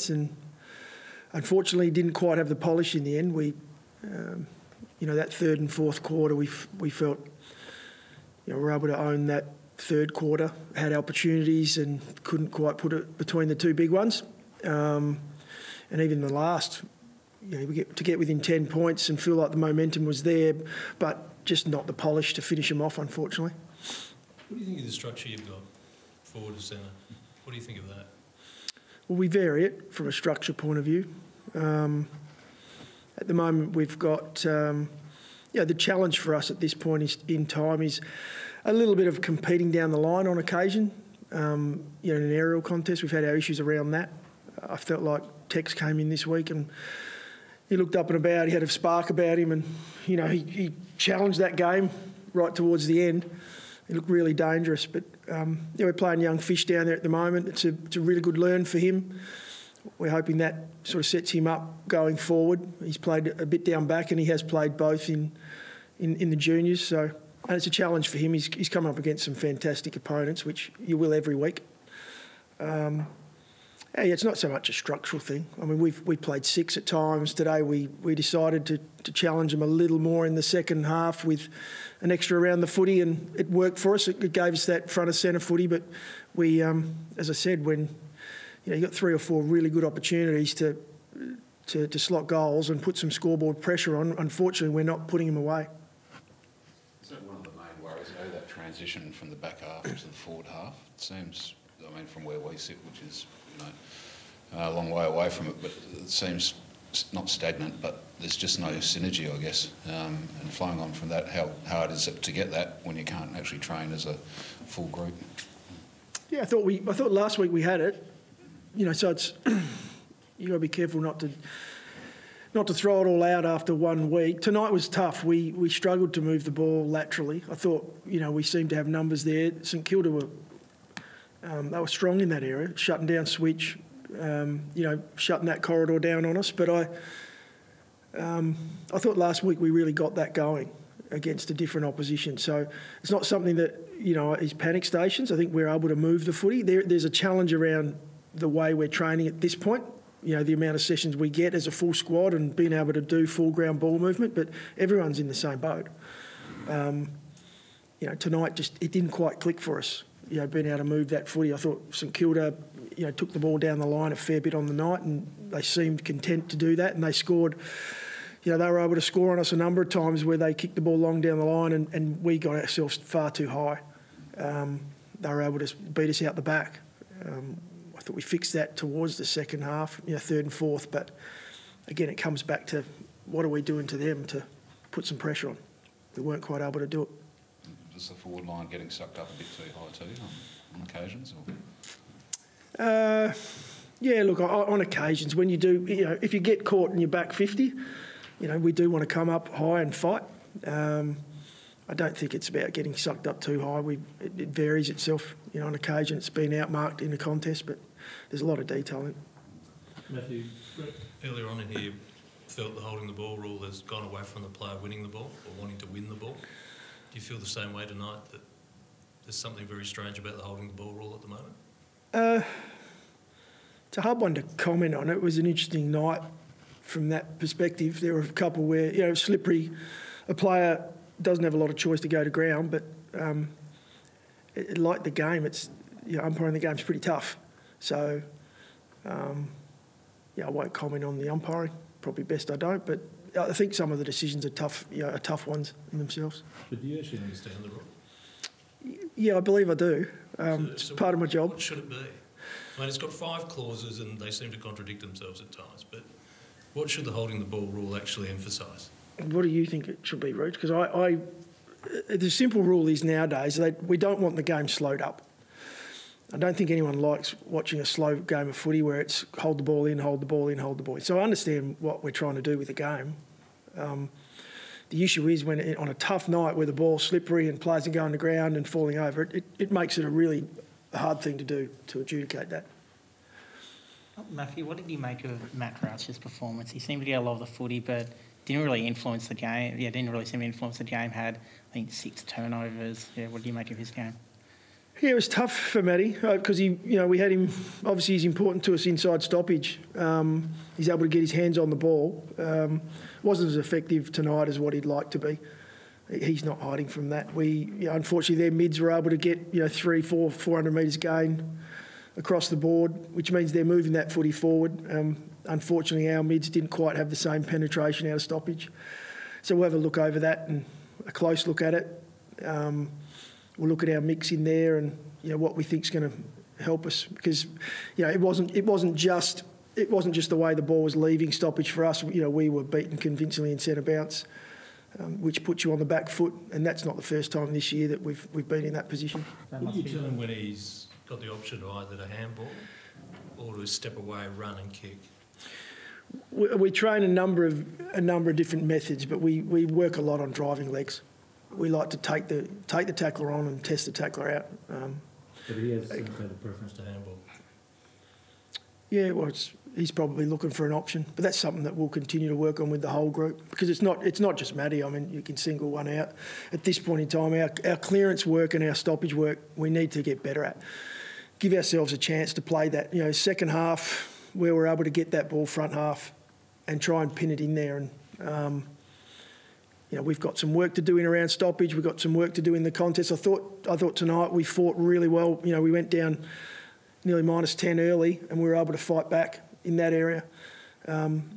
and unfortunately didn't quite have the polish in the end. We, that third and fourth quarter, we felt, we were able to own that third quarter, had opportunities and couldn't quite put it between the two big ones. And even the last, we get within 10 points and feel like the momentum was there, but just not the polish to finish them off, unfortunately. What do you think of the structure you've got, forward to centre? What do you think of that? Well, we vary it from a structure point of view. At the moment, we've got, the challenge for us at this point in time is a little bit of competing down the line on occasion. In an aerial contest, we've had our issues around that. I felt like Tex came in this week and he looked up and about, he had a spark about him, and, he challenged that game right towards the end. He looked really dangerous, but we're playing young fish down there at the moment. It's a really good learn for him. We're hoping that sort of sets him up going forward. He's played a bit down back and he has played both in the juniors, so and it's a challenge for him. He's come up against some fantastic opponents, which you will every week. It's not so much a structural thing. I mean, we played 6 at times. Today we decided to challenge them a little more in the second half with an extra around the footy, and it worked for us. It gave us that front of centre footy, but we, as I said, when you got 3 or 4 really good opportunities to slot goals and put some scoreboard pressure on, unfortunately we're not putting them away. Is that one of the main worries, that transition from the back half to the forward half? It seems, from where we sit, which is a long way away from it, but it seems not stagnant, but there's just no synergy, I guess. And flowing on from that, how hard is it to get that when you can't actually train as a full group? Yeah, I thought last week we had it. So it's you got to be careful not to throw it all out after 1 week. Tonight was tough. We struggled to move the ball laterally. I thought we seemed to have numbers there. St Kilda were they were strong in that area, shutting down switch, shutting that corridor down on us. But I thought last week we really got that going against a different opposition. So it's not something that is panic stations. I think we're able to move the footy. There's a challenge around the way we're training at this point. The amount of sessions we get as a full squad and being able to do full ground ball movement, but everyone's in the same boat. Tonight it didn't quite click for us. Being able to move that footy. I thought St Kilda, took the ball down the line a fair bit on the night, and they seemed content to do that, and they scored. They were able to score on us a number of times where they kicked the ball long down the line, and we got ourselves far too high. They were able to beat us out the back. I thought we fixed that towards the second half, third and fourth, but again, it comes back to what are we doing to them to put some pressure on. We weren't quite able to do it. Is the forward line getting sucked up a bit too high too on occasions? Look, on occasions when you do, if you get caught in your back 50, we do want to come up high and fight. I don't think it's about getting sucked up too high. It varies itself. On occasion it's been outmarked in a contest, but there's a lot of detail in it. Matthew, earlier on in here, you felt the holding the ball rule has gone away from the player winning the ball or wanting to win the ball. Do you feel the same way tonight, that there's something very strange about the holding the ball rule at the moment? It's a hard one to comment on. It was an interesting night from that perspective. There were a couple where, slippery, a player doesn't have a lot of choice to go to ground, but like the game, it's umpiring the game's pretty tough. So, I won't comment on the umpiring. Probably best I don't, but I think some of the decisions are tough, are tough ones in themselves. But do you actually understand the rule? Yeah, I believe I do. It's part of my job. What should it be? It's got 5 clauses and they seem to contradict themselves at times, but what should the holding the ball rule actually emphasise? What do you think it should be, Rooch? Because the simple rule is nowadays that we don't want the game slowed up. I don't think anyone likes watching a slow game of footy where it's hold the ball in, hold the ball in, hold the ball in. So I understand what we're trying to do with the game. The issue is when on a tough night where the ball's slippery and players are going to ground and falling over, it makes it a really hard thing to do to adjudicate that. Matthew, what did you make of Matt Crouch's performance? He seemed to get a lot of the footy, but didn't really influence the game. Yeah, didn't really seem to influence the game. Had, I think, 6 turnovers. Yeah, what do you make of his game? Yeah, it was tough for Matty because we had him. Obviously, he's important to us inside stoppage. He's able to get his hands on the ball. Wasn't as effective tonight as what he'd like to be. He's not hiding from that. Unfortunately, their mids were able to get 400 metres gain across the board, which means they're moving that footy forward. Unfortunately, our mids didn't quite have the same penetration out of stoppage. So we'll have a look over that and a close look at it. We'll look at our mix in there and what we think's going to help us, because it wasn't just the way the ball was leaving stoppage for us. We were beaten convincingly in centre bounce, which puts you on the back foot, and that's not the first time this year that we've been in that position. Will you tell him when he's got the option of either to handball or to step away, run and kick? We train a number of different methods, but we work a lot on driving legs. We like to take the tackler on and test the tackler out. But he has had a preference to handball. Yeah, well, he's probably looking for an option, but that's something that we'll continue to work on with the whole group, because it's not just Matty. I mean, you can single one out. At this point in time, our clearance work and our stoppage work, we need to get better at. Give ourselves a chance to play that, second half where we're able to get that ball front half and try and pin it in there. And we've got some work to do in around stoppage. We've got some work to do in the contest. I thought tonight we fought really well. We went down nearly -10 early, and we were able to fight back in that area.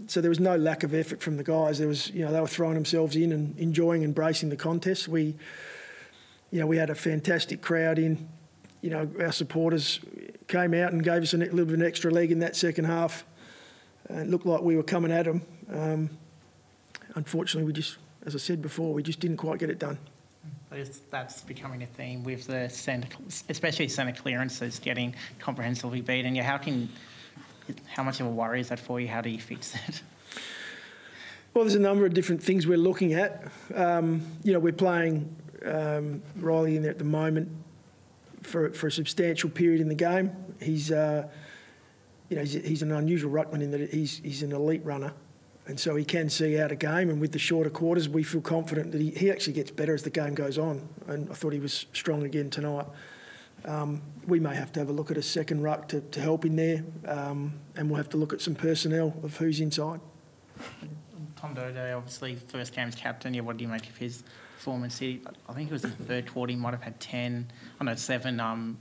So there was no lack of effort from the guys. There was, they were throwing themselves in and enjoying and embracing the contest. We had a fantastic crowd in. Our supporters came out and gave us a little bit of an extra leg in that second half. It looked like we were coming at them. Unfortunately, as I said before, we just didn't quite get it done. That's becoming a theme with the centre, especially centre clearances getting comprehensively beaten. How much of a worry is that for you? How do you fix it? Well, there's a number of different things we're looking at. We're playing Riley in there at the moment for a substantial period in the game. He's an unusual ruckman in that he's an elite runner. And so he can see out a game, and with the shorter quarters, we feel confident that he actually gets better as the game goes on. And I thought he was strong again tonight. We may have to have a look at a second ruck to help in there, and we'll have to look at some personnel of who's inside. Tom Doedee, obviously, first game's captain. What do you make of his performance? I think it was the third quarter, he might have had 7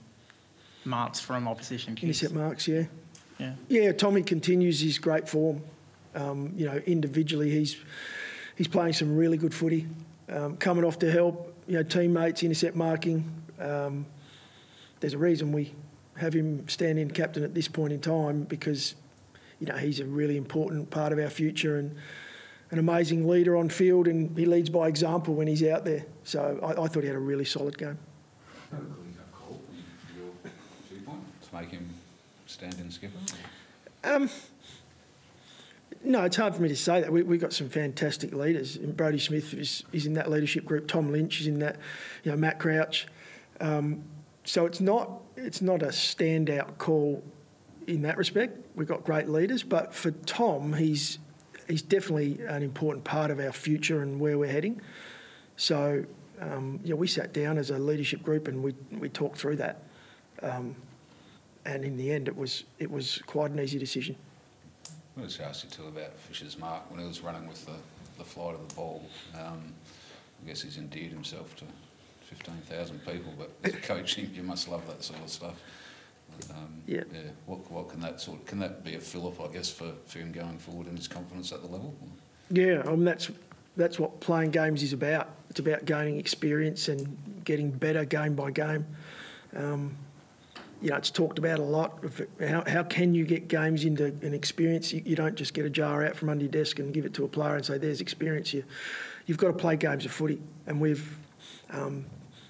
marks from opposition kicks. Intercept marks, yeah. Yeah, Tommy continues his great form. Individually, he's playing some really good footy, coming off to help, teammates, intercept marking. There's a reason we have him stand in captain at this point in time, because, he's a really important part of our future and an amazing leader on field, and he leads by example when he's out there. So I thought he had a really solid game. To make him stand in skipper? No, it's hard for me to say that. We've got some fantastic leaders. Brodie Smith is in that leadership group. Tom Lynch is in that. Matt Crouch. So it's not a standout call in that respect. We've got great leaders, but for Tom, he's definitely an important part of our future and where we're heading. So we sat down as a leadership group and we talked through that. And in the end, it was quite an easy decision. I was asked you too about Fisher's mark when he was running with the flight of the ball. I guess he's endeared himself to 15,000 people, but as a coach, you must love that sort of stuff. Yeah. What can that be a fill-up, I guess, for him going forward and his confidence at the level? Yeah, that's what playing games is about. It's about gaining experience and getting better game by game. It's talked about a lot. How can you get games into an experience? You don't just get a jar out from under your desk and give it to a player and say, there's experience. You've got to play games of footy. And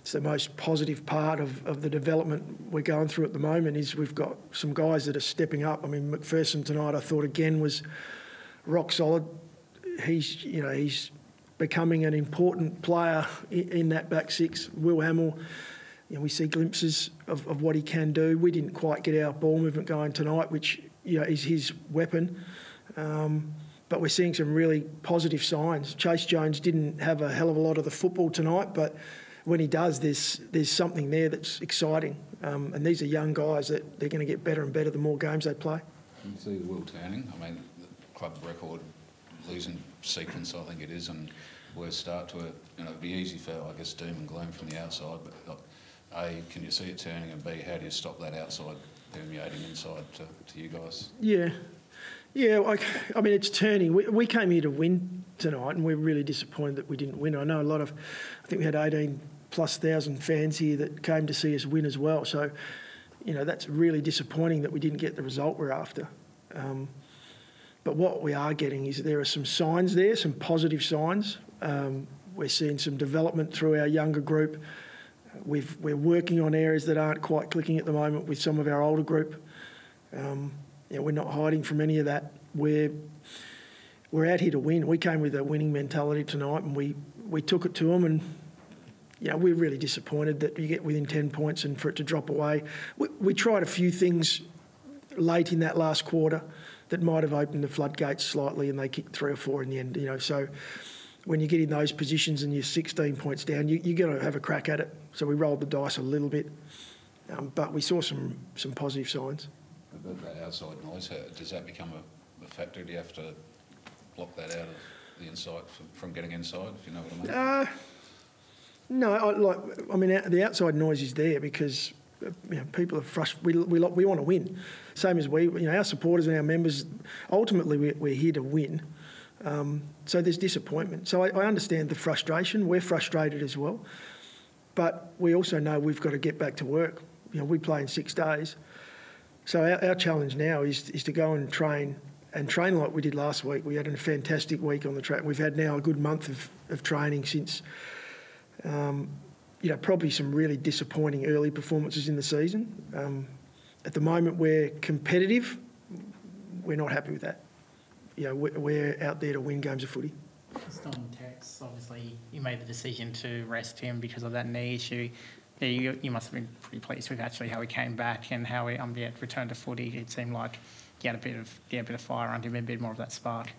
it's the most positive part of the development we're going through at the moment is we've got some guys that are stepping up. I mean, McPherson tonight, I thought again was rock solid. He's becoming an important player in that back six. Will Hamill, we see glimpses of what he can do. We didn't quite get our ball movement going tonight, which is his weapon. But we're seeing some really positive signs. Chase Jones didn't have a hell of a lot of the football tonight, but when he does, there's something there that's exciting. And these are young guys that they're going to get better and better the more games they play. You see the wheel turning. I mean, the club record losing sequence, I think it is, and we'll start to it'd be easy for, I guess, doom and gloom from the outside. But A, can you see it turning, and B, how do you stop that outside permeating inside to you guys? Yeah. I mean, it's turning. We came here to win tonight, and we're really disappointed that we didn't win. I know I think we had 18,000+ fans here that came to see us win as well. So, that's really disappointing that we didn't get the result we're after. But what we are getting is there are some signs there, some positive signs. We're seeing some development through our younger group. We're working on areas that aren't quite clicking at the moment with some of our older group. We're not hiding from any of that. We're out here to win. We came with a winning mentality tonight, and we took it to them. And we're really disappointed that you get within 10 points and for it to drop away. We tried a few things late in that last quarter that might have opened the floodgates slightly, and they kicked 3 or 4 in the end. So when you get in those positions and you're 16 points down, you got to have a crack at it. So we rolled the dice a little bit, but we saw some positive signs. About that outside noise, does that become a factor? Do you have to block that out of the inside from getting inside, if you know what I mean? No, the outside noise is there because people are frustrated. We want to win, same as our supporters and our members. Ultimately, we're here to win. So there's disappointment. So I understand the frustration. We're frustrated as well, but we also know we've got to get back to work. We play in 6 days. So our challenge now is to go and train like we did last week. We had a fantastic week on the track. We've had now a good month of training since, probably some really disappointing early performances in the season. At the moment, we're competitive. We're not happy with that. We're out there to win games of footy. Just on Tex, obviously you made the decision to rest him because of that knee issue. You must have been pretty pleased with actually how he came back and how he returned to footy. It seemed like he had a bit of fire under him, a bit more of that spark.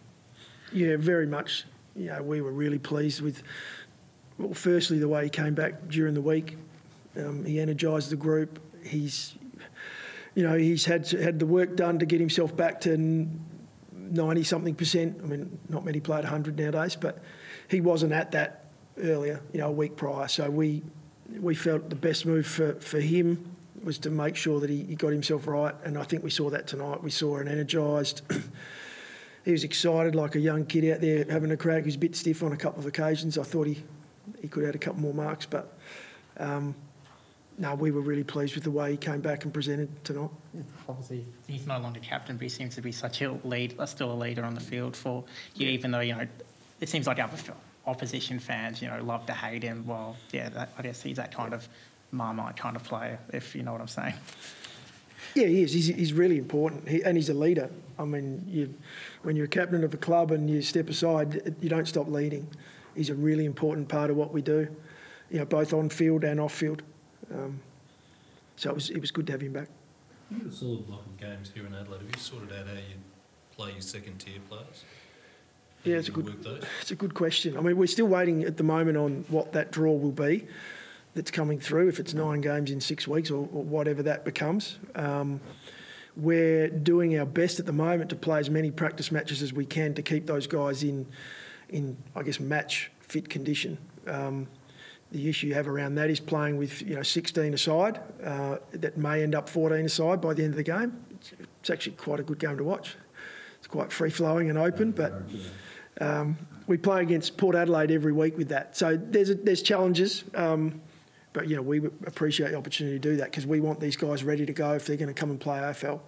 Yeah, very much. We were really pleased with, well, firstly, the way he came back during the week. He energised the group. He's had the work done to get himself back to 90-something%. I mean, not many play at 100 nowadays, but he wasn't at that earlier, a week prior. So we felt the best move for him was to make sure that he got himself right, and I think we saw that tonight. We saw an energised. He was excited like a young kid out there having a crack. He was a bit stiff on a couple of occasions. I thought he could have had a couple more marks, but we were really pleased with the way he came back and presented tonight. Obviously, he's no longer captain, but he seems to be still a leader on the field for you, even though, it seems like other opposition fans, love to hate him. Well, I guess he's that kind of Marmite kind of player, if you know what I'm saying. Yeah, he is. He's really important, and he's a leader. I mean, when you're a captain of a club and you step aside, you don't stop leading. He's a really important part of what we do, both on field and off field. So it was good to have him back. You got a solid block of games here in Adelaide. Have you sorted out how you play your second-tier players? Yeah, it's a good question. I mean, we're still waiting at the moment on what that draw will be that's coming through, if it's 9 games in 6 weeks or whatever that becomes. We're doing our best at the moment to play as many practice matches as we can to keep those guys in I guess, match fit condition. The issue you have around that is playing with 16 aside. That may end up 14 aside by the end of the game. It's actually quite a good game to watch. It's quite free-flowing and open, but we play against Port Adelaide every week with that. So there's challenges, but we appreciate the opportunity to do that because we want these guys ready to go if they're going to come and play AFL.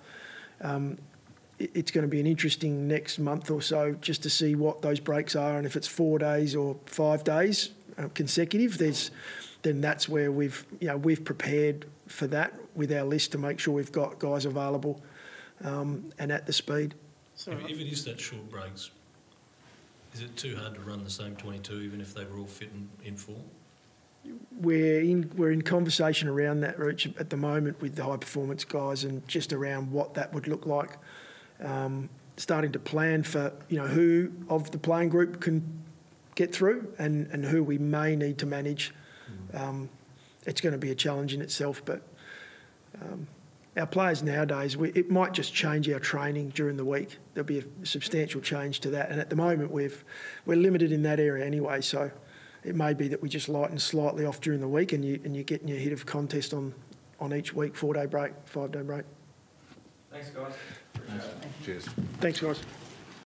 It's going to be an interesting next month or so just to see what those breaks are, and if it's 4 days or 5 days consecutive, then that's where we've prepared for that with our list to make sure we've got guys available and at the speed. So if it is that short breaks, is it too hard to run the same 22 even if they were all fit and in form? We're in conversation around that, Rich, at the moment with the high performance guys and just around what that would look like. Starting to plan for who of the playing group can get through and who we may need to manage it's going to be a challenge in itself. But our players nowadays, it might just change our training during the week. There'll be a substantial change to that. And at the moment, we're limited in that area anyway. So it may be that we just lighten slightly off during the week, and you're getting your hit of contest on each week, 4-day break, 5-day break. Thanks, guys. Cheers. Thanks, guys.